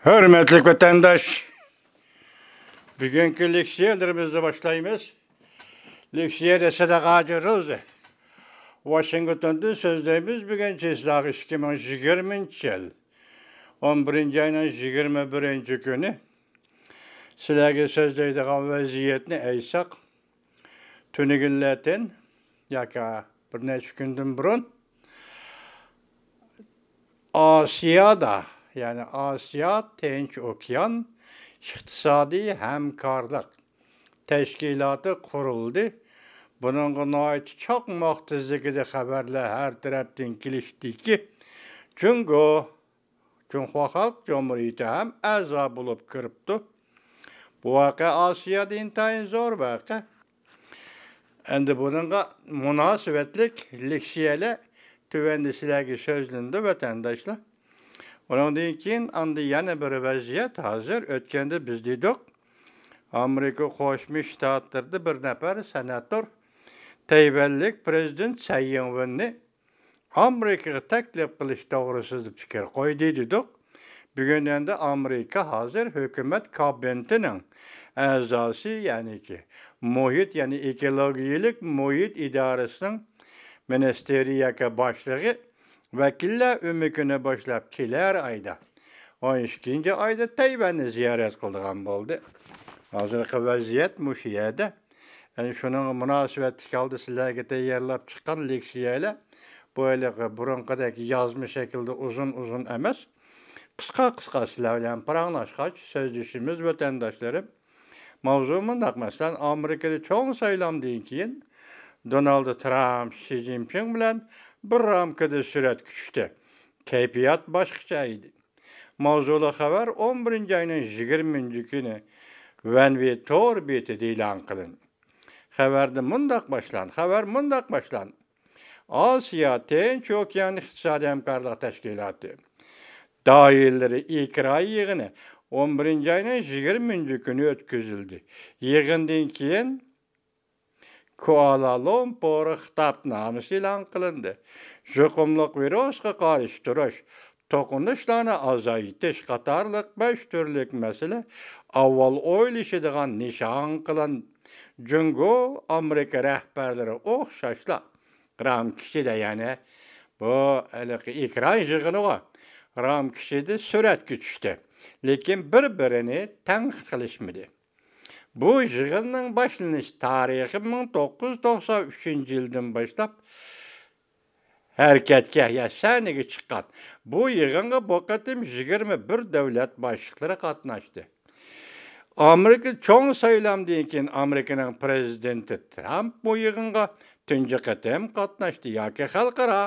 Hürmetli vatandaş, bugünkü leksiyalarımızı başlayımız. Leksiya dese de Roze. Washington'da sözlerimiz bugün çizlağı 2020 yıl. 11. ayının 21. günü. Sizlerge sözleydiğin vaziyetini eysak. Tünügünlerden, yaka bir neçə gündün burun, Asya'da, yani Asya Tinç Okyan İktisadi Hemkarlık Teşkilatı kuruldu. Bunun ait çok muhtezekide haberler her taraftan gelişti ki, çünkü Cumhuriyet Halk Cumhuriyeti hem azab bulup kırıptı. Bu vaka Asya'da intayın zor vaka. Endi bununla münasebetlik leksiyele tüvendisilerge sözlündü vatandaşlar. Onun için andi yana bir vaziyet hazır. Ötkende biz dedik. Amerika Qo'shma Shtatlarda bir nafar senator Tayvanlik prezident Tsai Ing-wenni Amerikaga taklif qilish to'g'risida fikr qo'ydi dedik. Bugun endi Amerika hazır hukumat kabinetining a'zosi, ya'ni ki muhit, yani ekologiyalik muhit idorasining ministeriyaka boshlig'i vakillar umikini boshlab kelar ayda 12. ayda Tayvanni ziyorat qilgan bo'ldi. Hozirgi vaziyat mushu yerda. Yani şunun münasebetlik aldı sizlerge tayyorlab chiqqan leksiyalar böyle burunqidagi yazma şekilde uzun emas. Qisqa sizlar bilan paranglashqach so'zlashimiz vatandaşlarım. Mavzu mundaq masalan Amerikada cho'ng saylamdan keyin Donald Trump, Xi Jinping bilan bir ramkada surat tushdi. Kayfiyat boshqacha edi. Mavzuli xabar 11. ayının 20. günü Vanve Tor betida e'lon qilindi. Xabarda mundaq başlan. Asya Tinç Okyan İqtisadi Hamkorlik Tashkiloti doiralari ikra yig'ini 11. ayının 20. günü o'tkazildi. Yig'indan keyin Kuala Lumpur xitobnomasi e'lon qilindi. Yuqumli virusga qarshi turish, to'qinishlarni azaytish qatorliq 5 turlik masala avval o'ylashadigan nishon qilindi. Jungo Amerika rahbarlari o'xshashlar ram kishida, ya'ni bu ekran yig'iniga ram kishida suratga tushdi. Lekin bir-birini tanqid qilishmadi. Bu yig'inning boshlanish tarixi 1993 yildan boshlab harakatga, sahnaga chiqqan. Bu yig'inga bu qatim 21 davlat boshliqlari qatnashdi. Amerika cho'ng saylamdan keyin Amerikaning prezidenti Trump bu yig'inga tunji qatim qatnashdi yoki xalqaro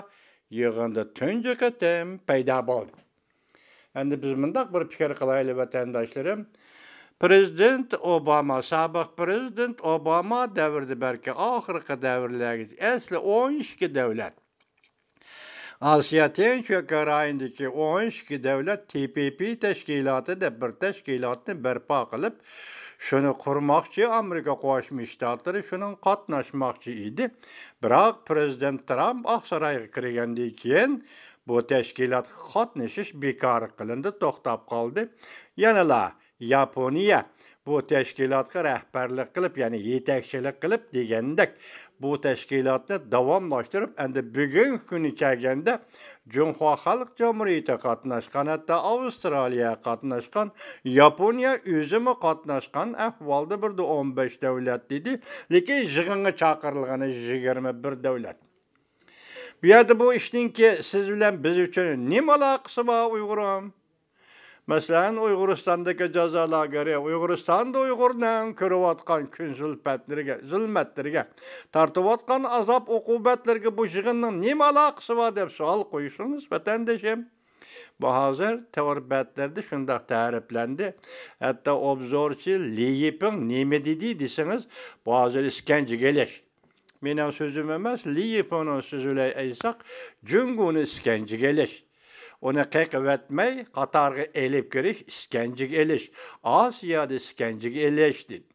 yig'inda tunji qatim paydo bo'ldi. Endi biz mundaq bir fikr qilaylik vatandaşlarım. Prezident Obama, sabiq prezident Obama davrida balki oxirgi davrlarga asli 12 davlat. Asya Tinç Okyanidagi 12 davlat TPP tashkilotida bir tashkilotni barpo qilib, shuni qurmoqchi Amerika Qo'shma Shtatlari shuning qatnashmoqchi edi. Biroq prezident Trump Oqsaroyga kirgandan keyin bu tashkilot qatnashish bekor qilindi, to'xtab qoldi. Yanala Yaponiya bu tashkilotga rahbarlik qilib, ya'ni yetakchilik qilib degandek bu tashkilotni davomlashtirib, endi bugungi kuni kelganda Cumhuriyet Halk Cumhuriyeti qatnashgan, hatta Avstraliya qatnashgan, Yaponiya o'zimi qatnashgan ahvolda bir 15 davlat dedi. Lekin yig'inga chaqirilgani 21 davlat. Bu yerda bu ishninki siz bilan biz uchun nima aloqasi bor Uyg'urim? Mesela Uyg'uristondagi jazolarga, Uyg'uristonda Uyg'urning ko'rayotgan kun zulmatlarga, tortayotgan azob uqubatlarga bu yig'inning nima aloqasi bor deb savol qo'yishingiz vatandoshim. Bu hozir tavribatlarda shunday ta'riflandi. Hatto obzorchi Li Yiping nima dedi desangiz, bu hozir iskanjaga elish. Mening so'zim emas, Li Yipingning so'zini aytsak, Junguni iskanjaga elish. Onu qeqib etmey, qatarga elib kirish, iskanjaga elish. Asiyada iskanjaga elish dedi.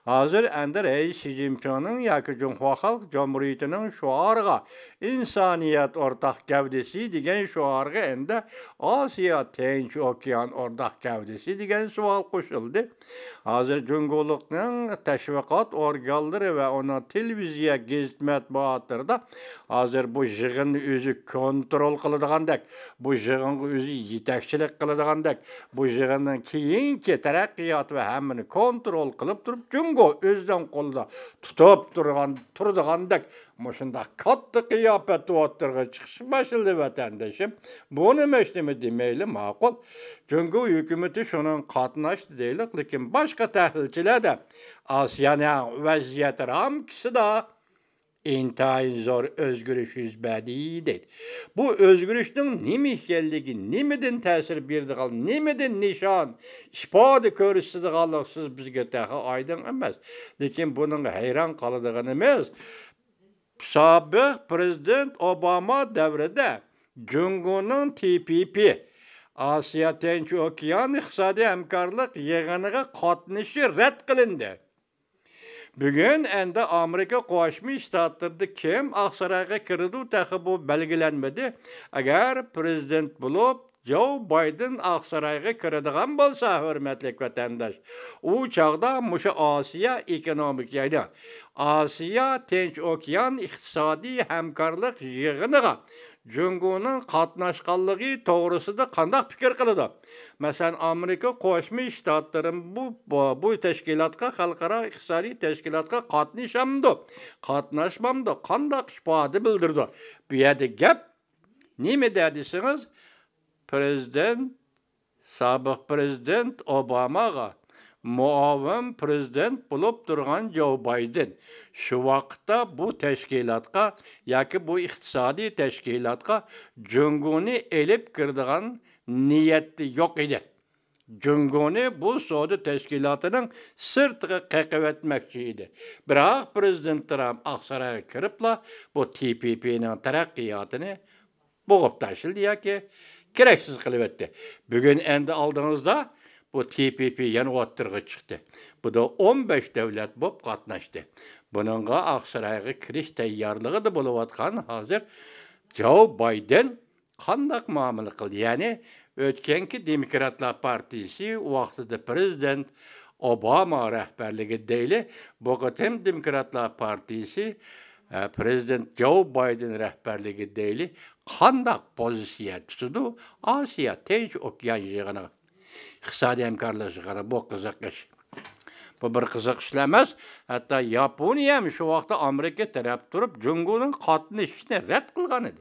Hazır endi Reis Xi Jinping'in yoki Cumhur Halk Cumhuriyeti'nin şuarıga insaniyet ortak gavdesi degan şuarıga endi Asiya Tinch Okean ortak gavdesi degan savol qo'shildi. Hazır Cumhuriyet'nin teşviqat organları ve ona televiziya gazet matbuatlarida hazır bu yig'inni o'zi kontrol qiladigandak, bu yig'inga o'zi yetakchilik qiladigandak, bu yig'inning keyingi taraqqiyot va hammani kontrol qilib turib Jungo o'zidan qo'lda tutib turadigandak mushunda katta qiyofat o'tirg'i chiqishi boshildi vatandoshim. Bu nima ishlimi demayli ma'qul. Jungo hukumati shuning qatnashdi deylik, lekin boshqa tahlilchilar da Osiyoning vaziyati ramkisida intayin zor özgürüş yüzbedi deydi. Bu özgürüşün nime ekanligi, nimeden ta'sir berdigan, nimeden nishon, ifoda ko'rsatadiganligi siz bizga tahi oydin emas. Lekin buning hayron qoladiganimiz, sobiq prezident Obama davrida Jungoning TPP Asiya Tinch Okean iqtisodiy hamkorlik yig'iniga qatnashi rad qilindi. Bugün endi Amerika Qo'shma Shtatlarida kim Aqsaroyga kirdi tahi bu belgilanmadi. Agar prezident bo'lib Joe Biden Aqsaroyga kiradigan bo'lsa, hurmatli vatandosh, u chaqda musha Osiyo ekonomik yayni Asiya Tinch Okean iqtisodiy hamkorlik yig'iniga Jungoning qatnashganligi to'g'risida qanday fikr qiladi? Masalan, Amerika Qo'shma Shtatlari bu tashkilotga, xalqaro iqtisodiy tashkilotga qatnashmamdi, qanday ifoda bildirdi? Bu yerda gap nima dedingiz? Sobiq prezident Obamaga muavin prezident bo'lib turgan Joe Biden shu vaqtda bu tashkilotga yoki bu iqtisodiy tashkilotga Jungoni elib kirdigan niyati yo'q edi. Jungoni bu savdo tashkilotining sirtiga qaqib etmoqchi edi. Biroq prezident Trump Aqsaroyga kiribla bu TPP'ning taraqqiyotini bo'g'ib tashildi yoki keraksiz qilib etdi. Bugun endi oldingizda bu TPP yana o'tirg'i chiqdi. Bu da 15 davlat bo'lib qatnashdi. Buningga Aqsaroyga kirish tayyorligida bo'layotgan hozir Joe Biden qanday muomala qildi? Ya'ni o'tganki Demokratlar partiyasi vaqtida prezident Obama rahbarligi deyli, bu qatim Demokratlar partiyasi prezident Joe Biden rahbarligi deyli qanday pozitsiya tutdi Osiyo Tinch Okean yig'iniga. İqtisodiy hamkorlik yig'ini bu qiziq ish. Bu bir qiziq ish emas. Hatto Yaponiya ham shu vaqtda Amerika taraf turib Jungoning qatnashishini rad qilgan edi.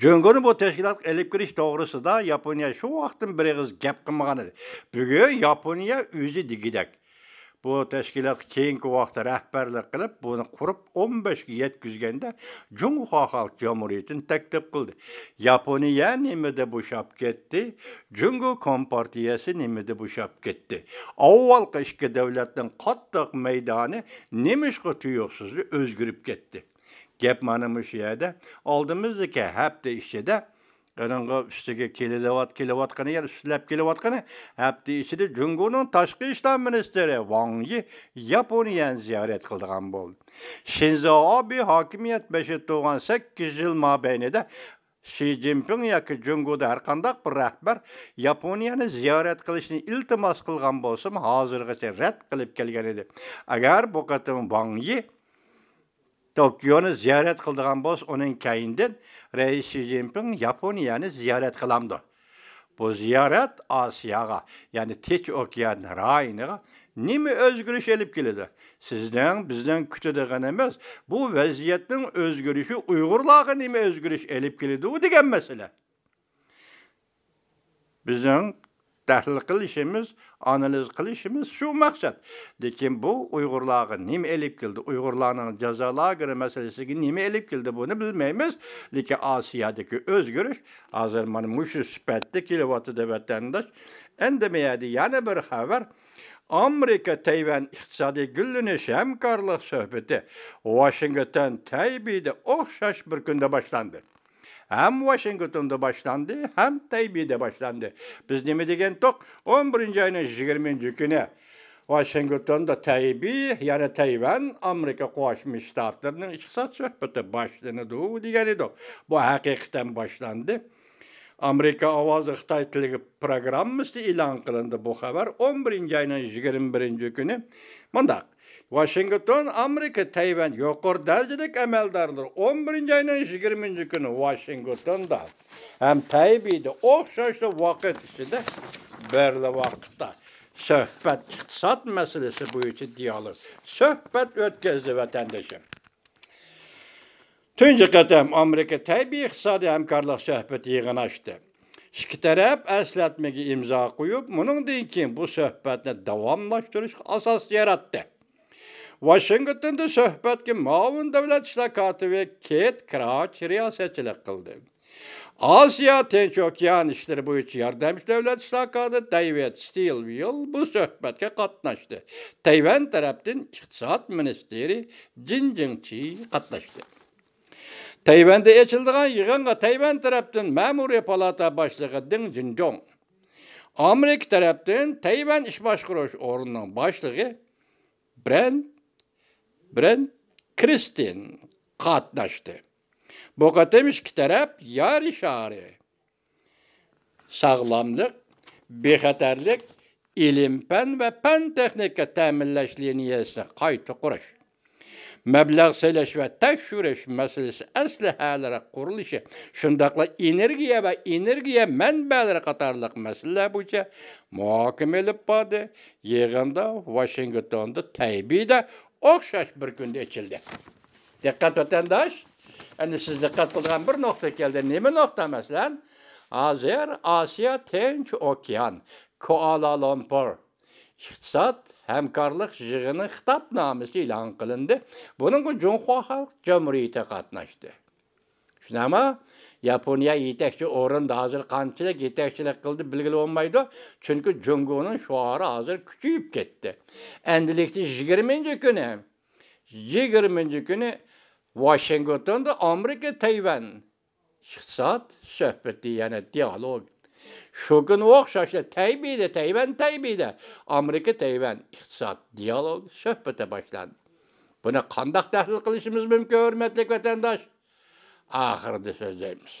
Jungoni bu tashkilotga elib kirish to'g'risida Yaponiya shu vaqtdan bir og'iz gap qilmagan edi. Bugun Yaponiya o'zi degidak bu tashkilotga keyingi vaqtda rahbarlik qilib, buni qurib 15 ga yetkazganda Cumhur Halk Cumhuriyeti'ni taklif qildi. Yaponiya nimada bo'shab ketdi? Jungo Kompartiyasi nimada bo'shab ketdi? Avvalgi ikki davlatning qattiq maydoni nemishqa tuyuqsiz o'zgarib ketdi. Gap mana shu yerda oldimizdagi hafta ichida Qarang'a üstüge kelayotgani, yer üstlab kelayotgani hafta ichida Jungoning tashqi ishlar ministri Wang Yi Yaponiyani ziyorat qilgan bo'ldi. Shinzo Abe hokimiyat beshib turgan 8 yil mobaynida Xi Jinping yoki Jungoda har qanday bir rahbar Yaponiyani ziyorat qilishni iltimos qilgan bo'lsa, hozirgacha rad qilib kelgan edi. Agar bu qatim Wang Yi Tokyo'ni ziyorat qildigan bo'lsa, uning keyindan Reis Xi Jinping Yaponiyani ziyorat qilamdi. Bu ziyorat Osiyoga, ya'ni Tinch Okean rayoniga nima o'zgarish olib keladi? Bizdan kutadiganimiz bu vaziyatning o'zgarishi Uyg'urlarga nima o'zgarish olib keladi degan masala. Bizning tahlil qilishimiz, analiz qilishimiz shu maqsad. Lekin bu Uyg'urlarga nima elib keldi? Uyg'urlarning jazo lageri masalasiga nima elib keldi buni bilmaymiz. Lekin Osiyodagi o'zgarish hozir mana shu sifatda kelyapti deb vatandosh. Endi meyadi yana bir xabar. Amerika Tayvan iqtisodiy gullanish hamkorlik suhbati Washington Taybida o'xshash bir kunda boshlandi. Hem Washington'da başlandı, hem Taybey'de başlandı. Biz nima degan toq 11. ayının 20. günü Washington'da Tayyip'i, yani Tayvan, Amerika Qo'shma Shtatlarining iqtisod suhbati boshlanadi degan edi. Bu haqiqatan boshlandı. Amerika Ovozi Xitoy tili programmasi e'lon qilindi. Bu xabar 11 ayning 21 kuni. Mundaq Washington, Amerika, Tayvan yuqori darajadagi amaldorlar 11 ayning 20 kuni Washingtonda ham Tayyip'da o'xshashli vaqt ichida birli vaqtda suhbat iqtisod masalasi bo'yicha dialog suhbat o'tkazdi vatandoshim. Tunji qatam Amerika Tayyip iqtisodiy hamkorlik suhbati yig'ini ochdi. İki taraf eslatmaga imzo qo'yib, buningdan keyin bu suhbatni davomlashtirish asos yaratdi. Washingtonda suhbatga muavin davlat ishlar kotibi Kate Crouch riyosatchilik qildi. Asiya Tinch okean ishlari bo'yicha yordamchi davlat ishlar kotibi David Stilwell bu suhbatga qatnashdi. Tayvan tarafdan iqtisod ministri Jin Jingchi qatnashdi. Tayvan'da açıldığı yığınga Tayvan tarafından Memuriye Palata Başlığı Ding Junjong, Amerika tarafından Tayvan iş başkuruş orunun başlığı Brent Kristin katlaştı. Bu kadar iki taraf yarışarı. Sağlamlık, bexatarlık, ilim fen ve fen texnika teminleşliği niyesine kayıtı kuruş. Məbləğ söyləş və təkşürüş məsələsi əsləhələrə quruluşu, şundaqla energiya və energiya mənbələri qatarlıq məsələlər boyunca mühakimə edilib bardı. Yığında Washington'da Tayyip'də oxşaş bir gündə içildi. Diqqət vətəndaş, endi siz diqqət qılğan bir nöqtə gəldi. Nima nöqtə məsələn? Azər Asiya Tinch okean, Kuala Lumpur İqtisod hamkorlik yig'ini xitobnomasi e'lon qilindi. Buning Junxo Xalq Jamhuriyati qatnashdi. Shunami? Yaponiya yetakchi o'rinda hozir qanchalik yetakchilik qildi bilgili bo'lmaydi. Chunki Jungoning shuari hozir kuchayib ketdi. Endilikda 20 kuni Washingtonda Amerika Tayvan iqtisod suhbati, yana dialog. Şu gün o'xshashli Tayvan Tayyip'da Amerika Tayvan iqtisod dialog suhbati boshlandi. Buni qanday tahlil qilishimiz mumkin, hurmatli vatandosh? Oxirida so'zlaymiz.